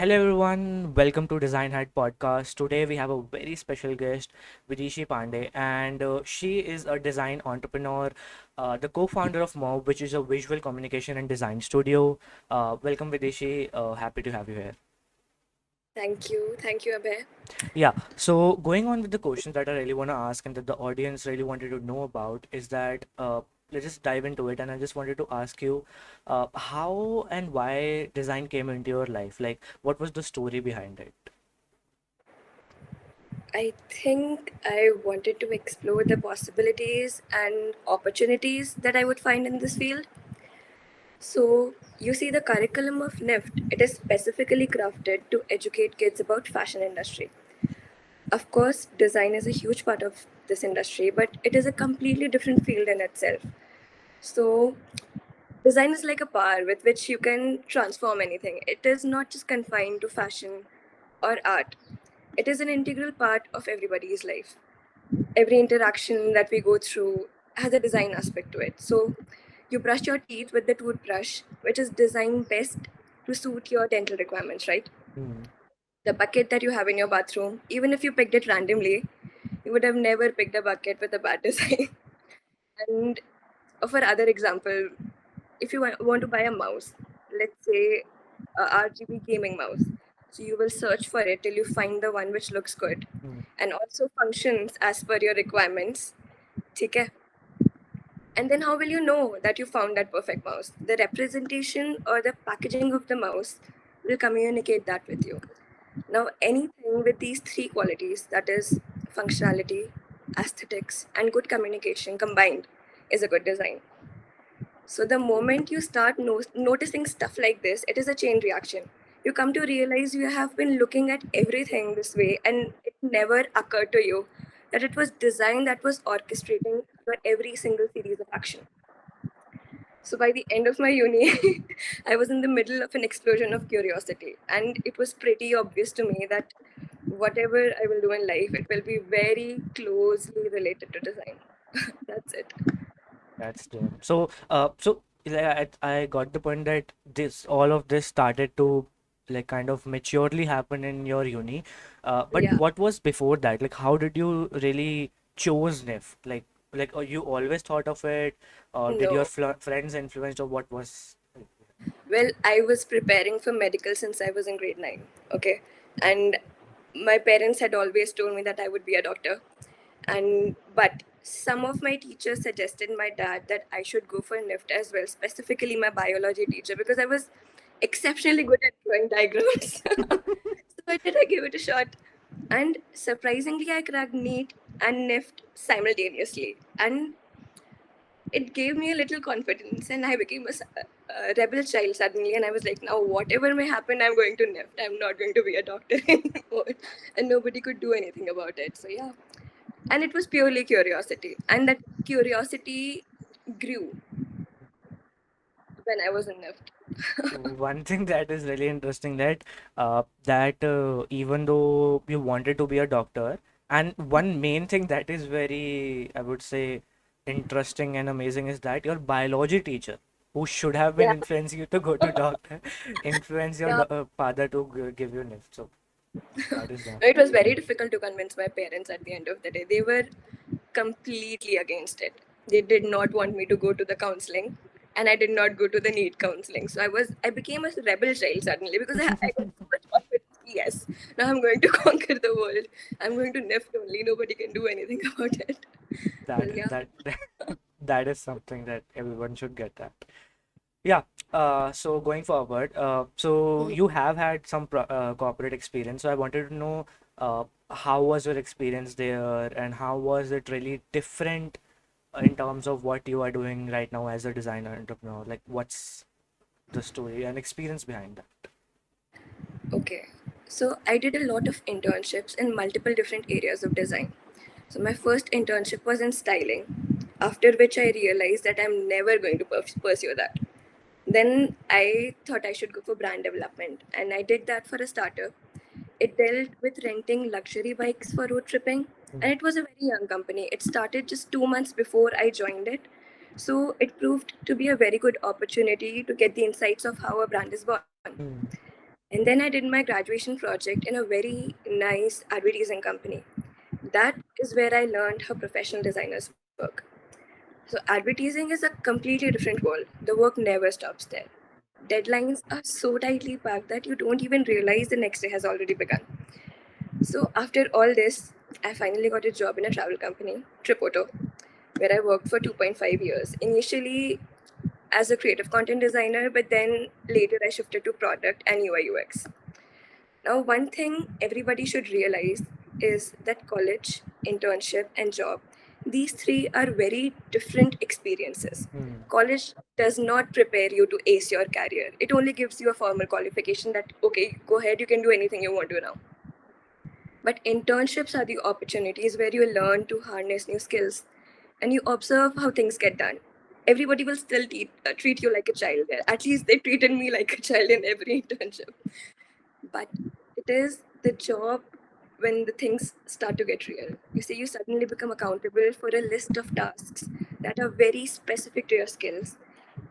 Hello everyone, welcome to Design Head Podcast. Today we have a very special guest, Vidisha Pandey, and she is a design entrepreneur, the co-founder of Murb, which is a visual communication and design studio. Welcome, Vidishi. Happy to have you here. Thank you. Thank you, Abhay. Yeah. So going on with the questions that I really want to ask and that the audience really wanted to know about is that let's just dive into it. And I just wanted to ask you how and why design came into your life. Like, what was the story behind it? I think I wanted to explore the possibilities and opportunities that I would find in this field. So, you see, the curriculum of NIFT, it is specifically crafted to educate kids about fashion industry. Of course, design is a huge part of this industry, but it is a completely different field in itself. So, design is like a power with which you can transform anything. It is not just confined to fashion or art. It is an integral part of everybody's life. Every interaction that we go through has a design aspect to it. So, you brush your teeth with the toothbrush, which is designed best to suit your dental requirements, right? Hmm. The bucket that you have in your bathroom, even if you picked it randomly, you would have never picked a bucket with a bad design. And for other example, if you want to buy a mouse, let's say a RGB gaming mouse, so you will search for it till you find the one which looks good Hmm. and also functions as per your requirements. ठीक है? And then how will you know that you found that perfect mouse? The representation or the packaging of the mouse will communicate that with you. Now, anything with these three qualities, that is functionality, aesthetics, and good communication combined, is a good design. So the moment you start noticing stuff like this, it is a chain reaction. You come to realize you have been looking at everything this way, and it never occurred to you that it was design that was orchestrating your every single series of action. So by the end of my uni, I was in the middle of an explosion of curiosity, and it was pretty obvious to me that whatever I will do in life, it will be very closely related to design. That's it. That's dope. So like, I got the point that this all of this started to like kind of maturely happen in your uni. But Yeah. what was before that? Like, how did you really chose NIF? Like, you always thought of it, or did your No. friends influence, or what was? Well, I was preparing for medical since I was in grade 9. Okay. And my parents had always told me that I would be a doctor. But some of my teachers suggested my dad that I should go for NIFT as well, specifically my biology teacher, because I was exceptionally good at drawing diagrams. So I gave it a shot. And surprisingly, I cracked NEET and NIFT simultaneously. And it gave me a little confidence, and I became a rebel child suddenly. And I was like, now whatever may happen, I'm going to NIFT. I'm not going to be a doctor anymore. And nobody could do anything about it. So yeah. And it was purely curiosity. And that curiosity grew when I was in NIFT. One thing that is really interesting that even though you wanted to be a doctor, and one main thing that is very, I would say, interesting and amazing is that your biology teacher, who should have been Yeah. influencing you to go to doctor, influenced your Yeah. father to give you NIFT. So that is No, it was very difficult to convince my parents at the end of the day. They were completely against it. They did not want me to go to the counseling, and I did not go to the NEET counseling. So I became a rebel child suddenly because I got so much confidence. Yes, now I'm going to conquer the world. I'm going to NIFT only. Nobody can do anything about it. Well, that yeah. that that is something that everyone should get at. Yeah. So going forward, so Mhm. you have had some corporate experience. So I wanted to know, how was your experience there, and how was it really different in terms of what you are doing right now as a designer entrepreneur? Like, what's the story and experience behind that? Okay. So I did a lot of internships in multiple different areas of design. So my first internship was in styling, after which I realized that I'm never going to pursue that. Then I thought I should go for brand development, and I did that for a startup. It dealt with renting luxury bikes for road tripping, and it was a very young company. It started just 2 months before I joined it. So it proved to be a very good opportunity to get the insights of how a brand is born. Mm-hmm. And then I did my graduation project in a very nice advertising company. That is where I learned how professional designers work. So, advertising is a completely different world. The work never stops there. Deadlines are so tightly packed that you don't even realize the next day has already begun. So, after all this, I finally got a job in a travel company, Tripoto, where I worked for 2.5 years. Initially as a creative content designer, but then later I shifted to product and UI UX. Now, one thing everybody should realize is that college, internship, and job, these three are very different experiences. Hmm. College does not prepare you to ace your career. It only gives you a formal qualification that, okay, go ahead, you can do anything you want to now. But internships are the opportunities where you learn to harness new skills and you observe how things get done. Everybody will still treat you like a child there. At least they treated me like a child in every internship. But it is the job when the things start to get real. You see, you suddenly become accountable for a list of tasks that are very specific to your skills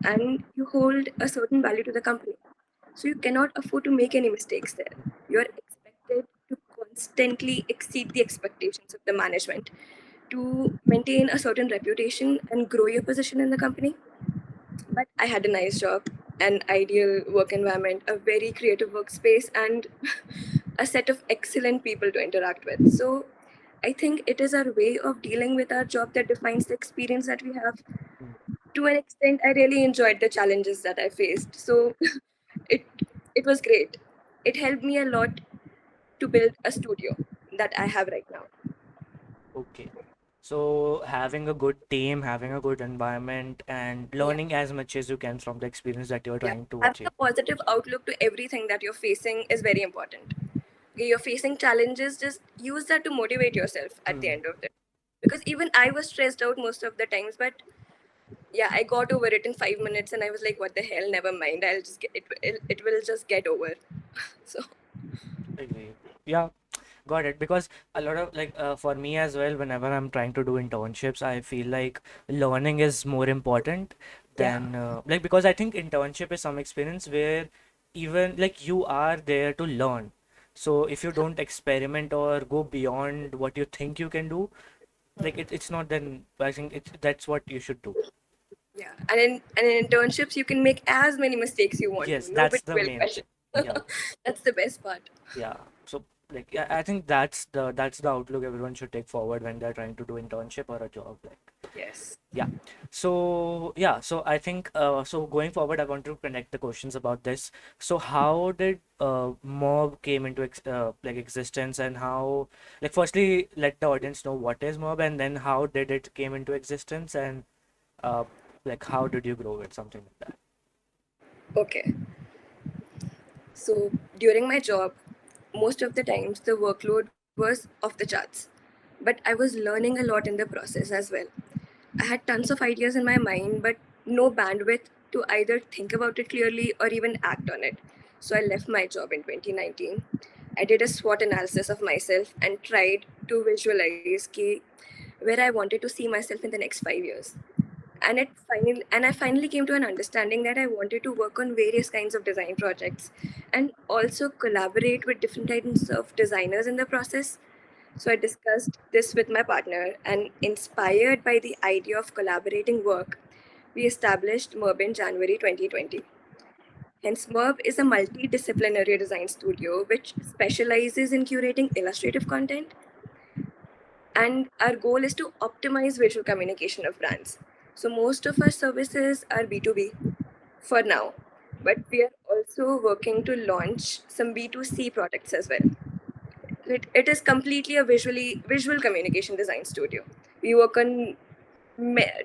and you hold a certain value to the company. So you cannot afford to make any mistakes there. You are expected to constantly exceed the expectations of the management to maintain a certain reputation and grow your position in the company. But I had a nice job, an ideal work environment, a very creative workspace, and a set of excellent people to interact with. So I think it is our way of dealing with our job that defines the experience that we have. Hmm. To an extent, I really enjoyed the challenges that I faced. So it it was great. It helped me a lot to build a studio that I have right now. Okay. So having a good team, having a good environment, and Yeah. learning as much as you can from the experience that you're Yeah. trying to Having achieve. a positive outlook to everything that you're facing is very important. Okay, you're facing challenges, just use that to motivate yourself at the Hmm. end of it. Because even I was stressed out most of the times, but yeah, I got over it in 5 minutes and I was like, what the hell, never mind. I'll just get it will just get over. So, Agree. Yeah, got it. Because a lot of for me as well, whenever I'm trying to do internships, I feel like learning is more important yeah. than because I think internship is some experience where even like you are there to learn. So if you don't experiment or go beyond what you think you can do, it's not, then I think that's what you should do. Yeah. And in internships you can make as many mistakes you want to. Yes, that's Nobody the will main question. thing. Yeah. That's the best part. Yeah. So yeah, I think that's the outlook everyone should take forward when they're trying to do internship or a job. Yes. Yeah. So yeah, so I think so going forward I want to connect the questions about this. So how did Mob came into existence, and how, firstly let the audience know what is Mob, and then how did it came into existence, and uh how did you grow it, something like that. Okay. So during my job, most of the times the workload was off the charts. But I was learning a lot in the process as well. I had tons of ideas in my mind, but no bandwidth to either think about it clearly or even act on it. So I left my job in 2019. I did a SWOT analysis of myself and tried to visualize where I wanted to see myself in the next 5 years. And I finally came to an understanding that I wanted to work on various kinds of design projects and also collaborate with different kinds of designers in the process. So I discussed this with my partner, and inspired by the idea of collaborating work, we established Murb in January 2020. Hence, Murb is a multidisciplinary design studio which specializes in curating illustrative content, and our goal is to optimize visual communication of brands. So most of our services are B2B for now, but we are also working to launch some B2C products as well. It is completely a visual communication design studio. We work on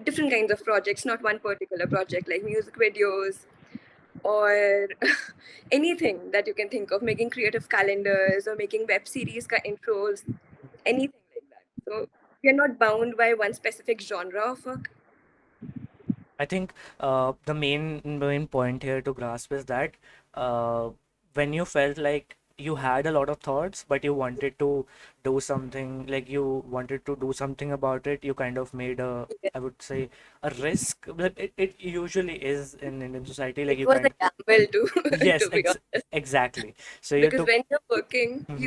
different kinds of projects, not one particular project, like music videos or anything that you can think of, making creative calendars or making web series intros, anything like that. So we are not bound by one specific genre of work. I think the main point here to grasp is that uh, when you felt like you had a lot of thoughts, but you wanted to do something, like you wanted to do something about it. You kind of made a, Yeah. I would say, a risk. But it usually is in Indian society. Like It you was a kind of, gamble too, yes, to be honest. exactly. So you Because took when you're working, mhm,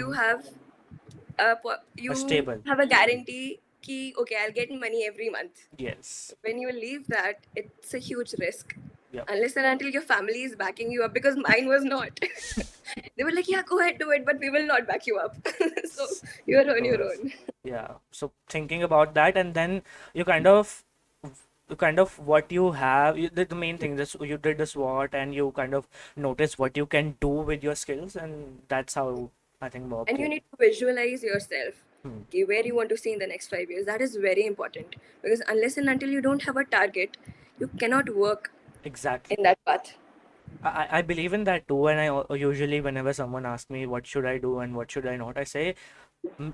a you stable. have a guarantee ki okay, I'll get money every month. Yes. When you leave that, it's a huge risk. Yep. Unless and until your family is backing you up, because mine was not. They were like, yeah, go ahead, do it, but we will not back you up. So you're Of on your course. own. Yeah. So thinking about that, and then you kind of, what you have, you did the main thing. This you did the SWOT, and you kind of notice what you can do with your skills, and that's how I think Mob And you came. need to visualize yourself, Hmm. okay, where you want to see in the next 5 years. That is very important, because unless and until you don't have a target, you cannot work Exactly. in that path. I believe in that too, and usually whenever someone asks me what should I do and what should I not, I say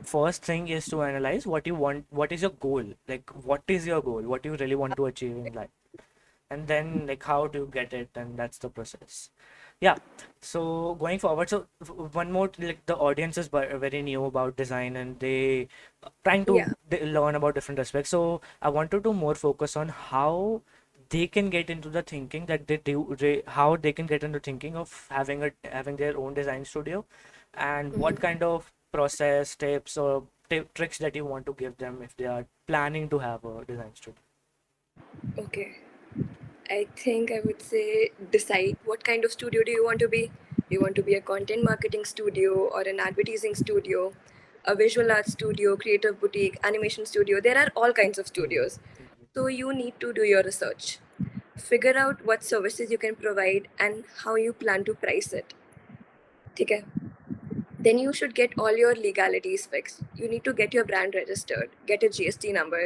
first thing is to analyze what you want, what is your goal, like what is your goal, what you really want to achieve in life, and then like how do you get it, and that's the process. Yeah. So going forward, so one more, like the audience is very new about design, and they trying to Yeah. learn about different aspects. So I wanted to more focus on how they can get into the thinking that how they can get into thinking of having their own design studio, and what kind of process tips or tricks that you want to give them if they are planning to have a design studio. Okay. I think I would say decide what kind of studio do you want to be. Do you want to be a content marketing studio or an advertising studio, a visual arts studio, creative boutique, animation studio? There are all kinds of Mhm. studios. So you need to do your research. Figure out what services you can provide and how you plan to price it. Okay. Then you should get all your legalities fixed. You need to get your brand registered, get a GST number,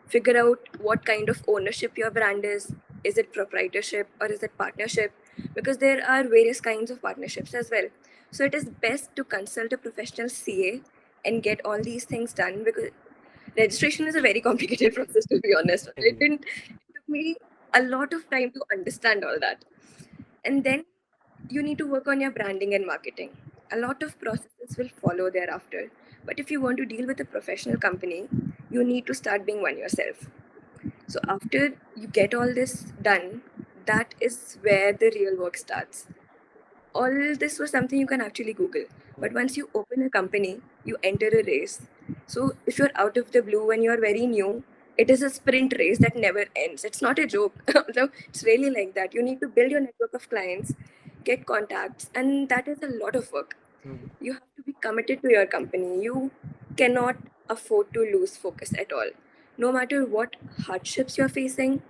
figure out what kind of ownership your brand is. Is it proprietorship or is it partnership? Because there are various kinds of partnerships as well. So it is best to consult a professional CA and get all these things done, because registration is a very complicated process, to be honest. Agree. It took me a lot of time to understand all that. And then you need to work on your branding and marketing. A lot of processes will follow thereafter. But if you want to deal with a professional company, you need to start being one yourself. So after you get all this done, that is where the real work starts. All this was something you can actually Google. But once you open a company, you enter a race. So if you're out of the blue and you're very new, it is a sprint race that never ends. It's not a joke. So it's really like that. You need to build your network of clients, get contacts, and that is a lot of work. Mhm. You have to be committed to your company. You cannot afford to lose focus at all. No matter what hardships you're facing,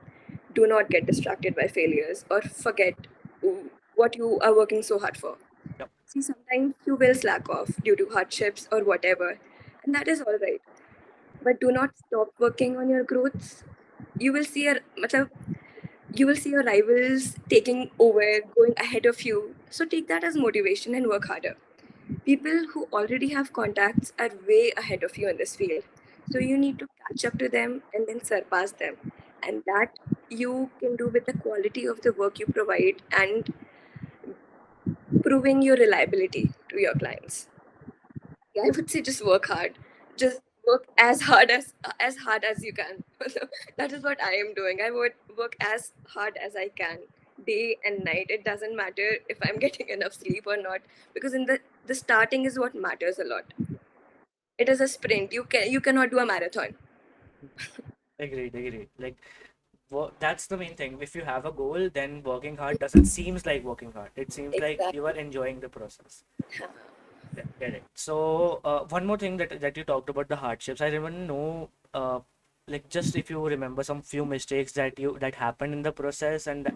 do not get distracted by failures or forget what you are working so hard for. Yep. See, sometimes you will slack off due to hardships or whatever, and that is all right. But do not stop working on your growths. You will see matlab, you will see your rivals taking over, going ahead of you. So take that as motivation and work harder. People who already have contacts are way ahead of you in this field. So you need to catch up to them and then surpass them. And that you can do with the quality of the work you provide and proving your reliability to your clients. Yeah, I would say just work hard. Just work as hard as you can. That is what I am doing. I would work as hard as I can, day and night. It doesn't matter if I'm getting enough sleep or not, because in the starting is what matters a lot. It is a sprint. You cannot do a marathon. Agreed. Like, that's the main thing. If you have a goal, then working hard doesn't seems like working hard. It seems like you are Exactly. enjoying the process. Get it. So, one more thing that you talked about, the hardships. I didn't know, like, just if you remember some few mistakes that happened in the process, and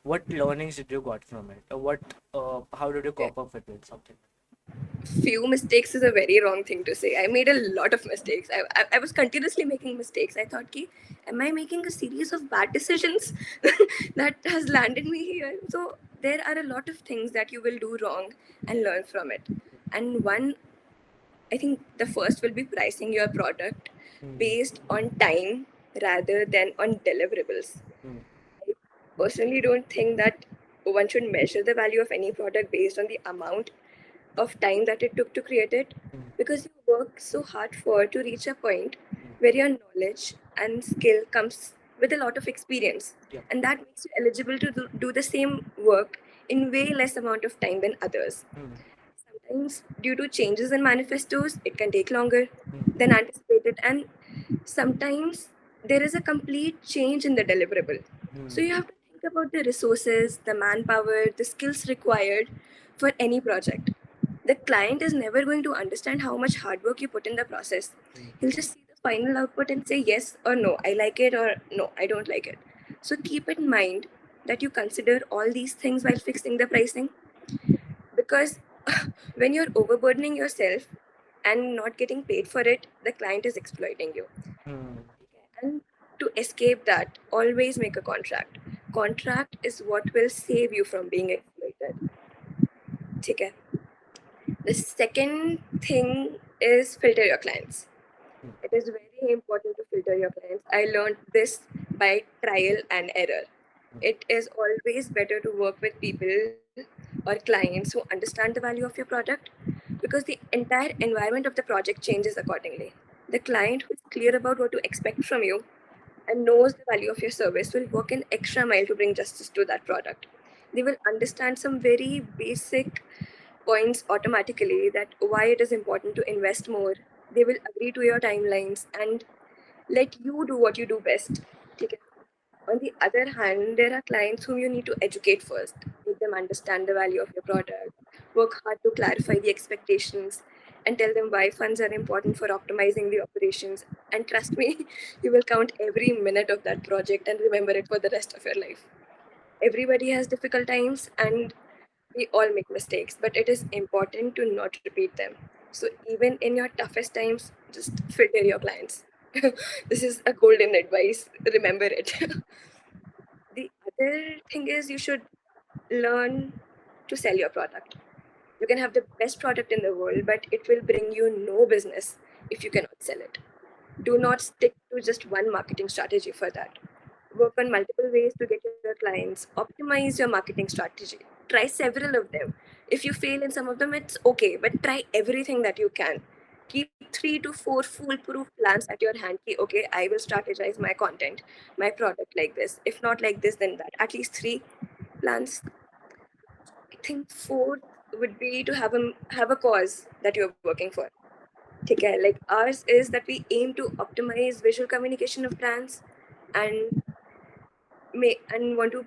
what learnings did you got from it, or how did you Okay. cope up with it, something. Few mistakes is a very wrong thing to say. I made a lot of mistakes. I was continuously making mistakes. I thought, ki, am I making a series of bad decisions that has landed me here? So there are a lot of things that you will do wrong and learn from it. And one, I think the first will be pricing your product Mm-hmm. based on time rather than on deliverables. I personally don't think that one should measure the value of any product based on the amount of time that it took to create it, mm, because you work so hard for to reach a point mm, where your knowledge and skill comes with a lot of experience, yep, and that makes you eligible to do the same work in way less amount of time than others. mm, Sometimes, due to changes in manifestos, it can take longer mm, than anticipated, and sometimes there is a complete change in the deliverable. So, mm, you have to think about the resources, the manpower, the skills required for any project. The client is never going to understand how much hard work you put in the process. mm, He'll just see the final output and say yes or no, I like it, or no, I don't like it. So, keep in mind that you consider all these things while fixing the pricing, because when you're overburdening yourself and not getting paid for it, the client is exploiting you. mm, And to escape that, always make a contract. Contract is what will save you from being exploited. Okay. The second thing is filter your clients. mm, It is very important to filter your clients. I learned this by trial and error. mm, It is always better to work with people or clients who understand the value of your product, because the entire environment of the project changes accordingly. The client who is clear about what to expect from you and knows the value of your service will work an extra mile to bring justice to that product. They will understand some very basic points automatically, that why it is important to invest more. They will agree to your timelines and let you do what you do best. Okay. On the other hand, there are clients whom you need to educate first, make them understand the value of your product, work hard to clarify the expectations, and tell them why funds are important for optimizing the operations. And trust me, you will count every minute of that project and remember it for the rest of your life. Everybody has difficult times and we all make mistakes, but it is important to not repeat them. So, even in your toughest times, just filter your clients. This is a golden advice. Remember it. The other thing is, you should learn to sell your product. You can have the best product in the world, but it will bring you no business if you cannot sell it. Do not stick to just one marketing strategy for that. Work on multiple ways to get your clients. Optimize your marketing strategy. Try several of them. If you fail in some of them, it's okay, but try everything that you can. Keep 3 to 4 foolproof plans at your hand. Ki, okay, I will strategize my content, my product like this. If not like this, then that. At least 3 plans. I think fourth would be to have a cause that you're working for. Okay, like ours is that we aim to optimize visual communication of brands and want to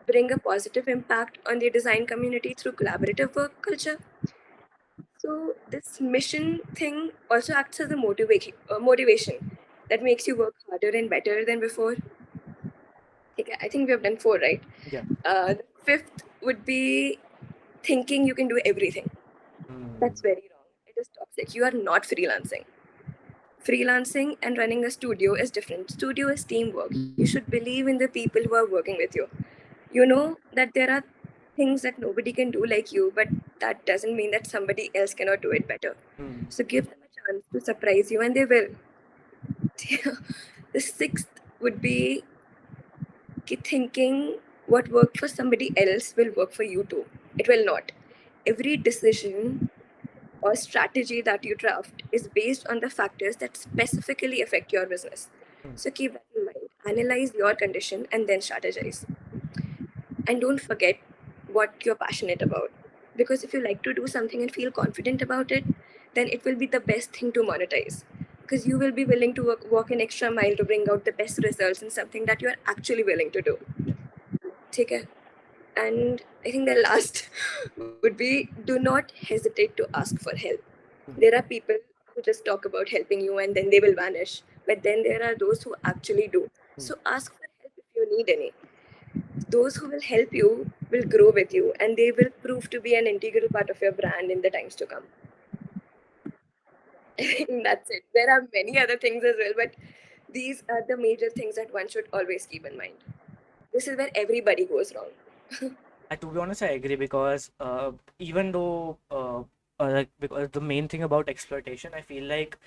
bring a positive impact on the design community through collaborative work culture. So this mission thing also acts as a motivation that makes you work harder and better than before. Okay, I think we have done 4, right? yeah, The fifth would be thinking you can do everything. mm, That's very wrong. It is toxic. You are not freelancing. Freelancing and running a studio is different. Studio is teamwork. You should believe in the people who are working with you. You know that there are things that nobody can do like you, but that doesn't mean that somebody else cannot do it better. mm, So give them a chance to surprise you, and they will. The sixth would be thinking what worked for somebody else will work for you too. It will not. Every decision or strategy that you draft is based on the factors that specifically affect your business. mm, So keep that in mind. Analyze your condition and then strategize. And don't forget what you're passionate about. Because if you like to do something and feel confident about it, then it will be the best thing to monetize. Because you will be willing to walk an extra mile to bring out the best results in something that you are actually willing to do. yeah, Take care. And I think the last would be, do not hesitate to ask for help. mm, There are people who just talk about helping you and then they will vanish. But then there are those who actually do. mm. So ask for help if you need any. Those who will help you will grow with you and they will prove to be an integral part of your brand in the times to come. I think that's it. There are many other things as well, but these are the major things that one should always keep in mind. This is where everybody goes wrong. To be honest, I agree because even though like because the main thing about exploitation, I feel like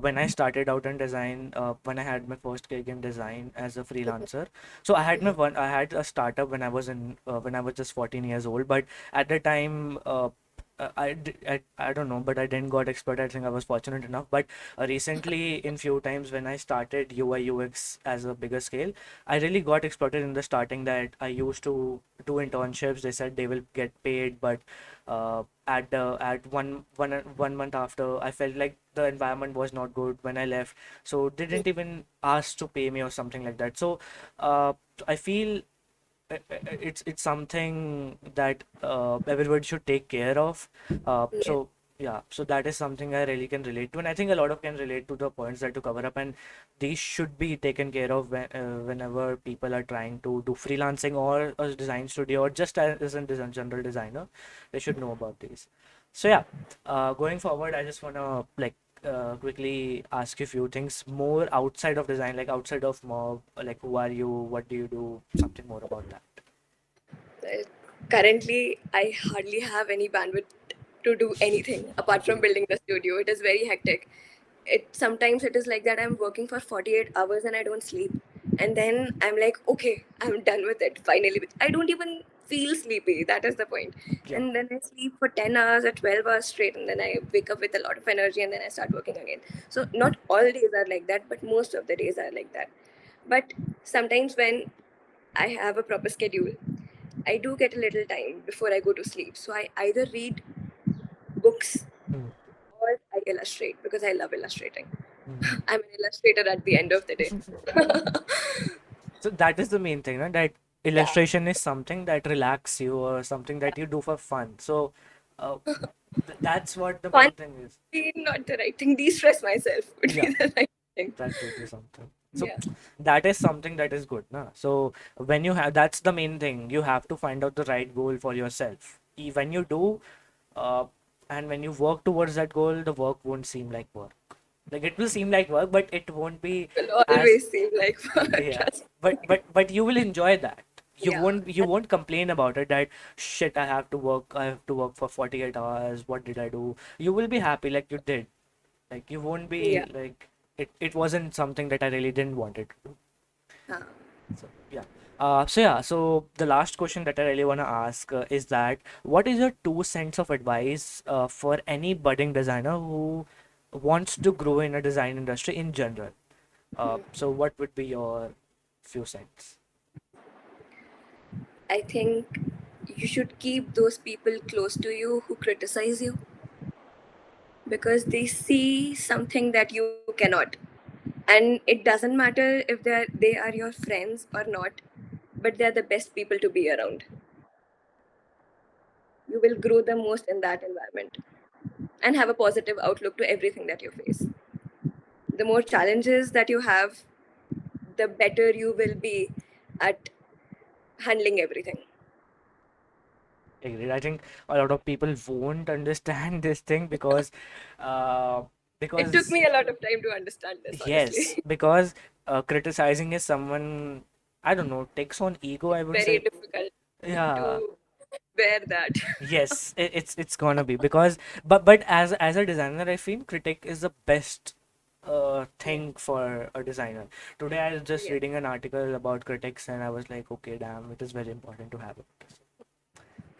when I started out in design, when I had my first gig in design as a freelancer, so I had a startup when I was just 14 years old, but at the time I don't know, but I didn't got expert. I think I was fortunate enough. But recently, in few times when I started UI UX as a bigger scale, I really got exploited in the starting. That I used to do internships. They said they will get paid, but at one month after, I felt like the environment was not good when I left. So they didn't even ask to pay me or something like that. So uh, I feel it's something that everybody should take care of. Yeah. So yeah, so that is something I really can relate to, and I think a lot of can relate to the points that you cover up, and these should be taken care of whenever people are trying to do freelancing or a design studio or just as a general designer, they should know about these. So yeah, going forward, I just wanna like quickly ask you a few things more outside of design, like outside of mob, like who are you, what do you do, something more about that. Uh, Currently, I hardly have any bandwidth to do anything apart from building the studio. It is very hectic. It is like that I'm working for 48 hours and I don't sleep. And then I'm like, okay, I'm done with it finally. I don't even feel sleepy. That is the point. Yeah. And then I sleep for 10 hours or 12 hours straight, and then I wake up with a lot of energy, and then I start working again. So not all days are like that, but most of the days are like that. But sometimes when I have a proper schedule, I do get a little time before I go to sleep. So I either read books Mm, or I illustrate because I love illustrating. mm. I'm an illustrator at the end of the day. So that is the main thing, no? That Yeah. illustration is something that relax you or something that you do for fun. So uh, that's what the Fun main thing is. would be not the right thing. De stress myself would Yeah, be the right thing. that would be something. So Yeah. that is something that is good, na? So when you have, that's the main thing. You have to find out the right goal for yourself. When you do, uh, and when you work towards that goal, the work won't seem like work. Like it will seem like work, but it won't be Will as always seem like fun. yeah. Trust But you will enjoy that. me. Yeah. You won't complain about it that shit I have to work for 48 hours. What did I do? You will be happy like you did. Like you won't be Yeah. like it wasn't something that I really didn't want it to do. Huh. So yeah. So the last question that I really want to ask is that what is your 2 cents of advice for any budding designer who wants to grow in a design industry in general? So what would be your few cents? I think you should keep those people close to you who criticize you because they see something that you cannot. And it doesn't matter if they are your friends or not, but they're the best people to be around. You will grow the most in that environment and have a positive outlook to everything that you face. The more challenges that you have, the better you will be at handling everything. Agreed. I think a lot of people won't understand this thing uh, It took because me a lot of time to understand this, yes, honestly. because criticizing is someone I don't know takes on ego. I It's would very say difficult yeah. to bear that. Yes, it's gonna be because but as a designer, I feel critic is the best Yeah. thing for a designer. Today I was just Yeah. reading an article about critics and I was like, okay, damn, it is very important to have it.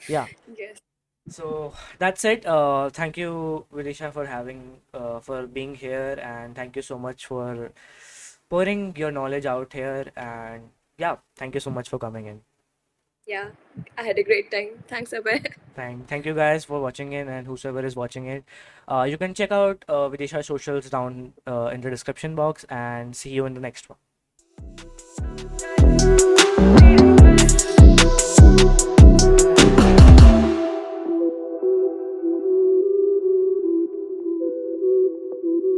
Yeah. Yes. So that's it. Thank you, Vidisha, for for being here, and thank you so much for pouring your knowledge out here. And yeah, thank you so much for coming in. Yeah. I had a great time. Thanks, Abhay. Thank you guys for watching in, and whosoever is watching it, you can check out Vidisha's socials down in the description box, and see you in the next one.